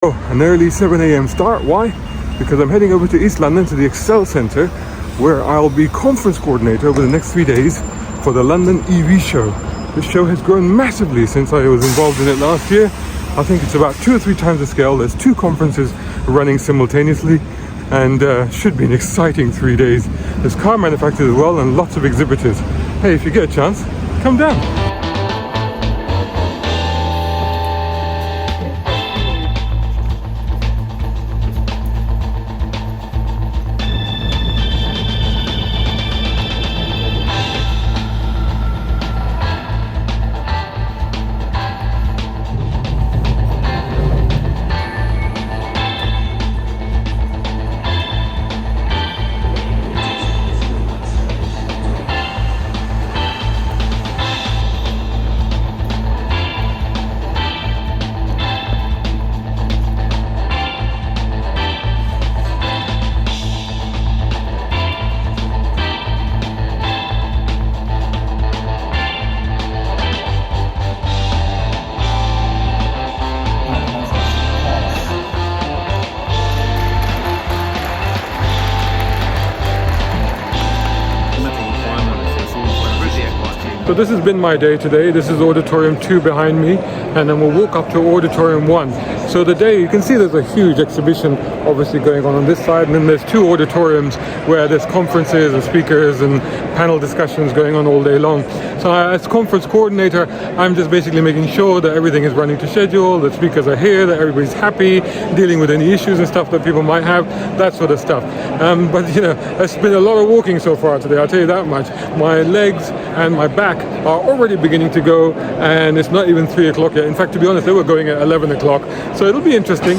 Oh, an early 7 a.m. start. Why? Because I'm heading over to East London to the Excel Centre, where I'll be conference coordinator over the next 3 days for the London EV show. This show has grown massively since I was involved in it last year. I think it's about 2 or 3 times the scale. There's 2 conferences running simultaneously, and should be an exciting 3 days. There's car manufacturers as well and lots of exhibitors. Hey, if you get a chance, come down. So this has been my day today. This is Auditorium 2 behind me, and then we'll walk up to Auditorium 1. So the day, you can see there's a huge exhibition obviously going on this side, and then there's 2 auditoriums where there's conferences and speakers and panel discussions going on all day long. So as conference coordinator, I'm just basically making sure that everything is running to schedule, that speakers are here, that everybody's happy, dealing with any issues and stuff that people might have, that sort of stuff. But you know, it's been a lot of walking so far today, I'll tell you that much. My legs and my back are already beginning to go, and it's not even 3 o'clock yet. In fact, to be honest, they were going at 11 o'clock. So it'll be interesting.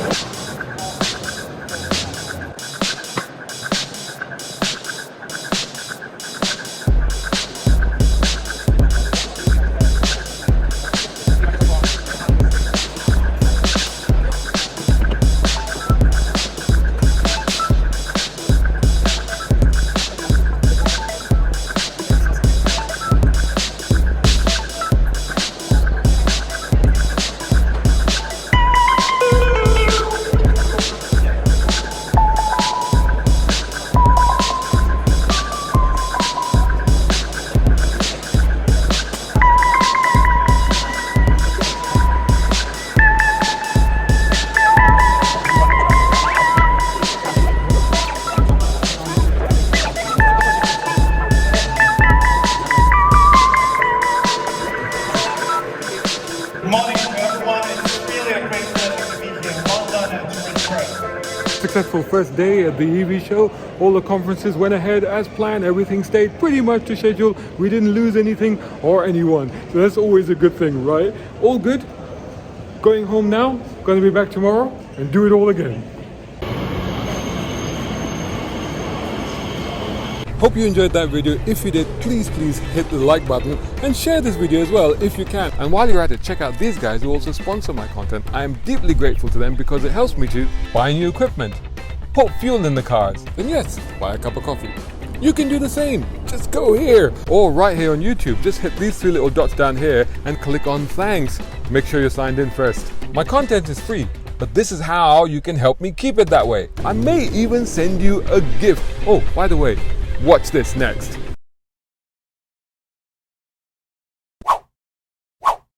Successful first day at the EV show. All the conferences went ahead as planned. Everything stayed pretty much to schedule. We didn't lose anything or anyone. So that's always a good thing, right? All good. Going home now. Going to be back tomorrow and do it all again. Hope you enjoyed that video. If you did, please hit the like button and share this video as well if you can. And while you're at it, check out these guys who also sponsor my content. I am deeply grateful to them because it helps me to buy new equipment, put fuel in the cars, and yes, buy a cup of coffee. You can do the same. Just go here or right here on YouTube. Just hit these 3 little dots down here and click on thanks. Make sure you're signed in first. My content is free, but this is how you can help me keep it that way. I may even send you a gift. Oh, by the way, watch this next.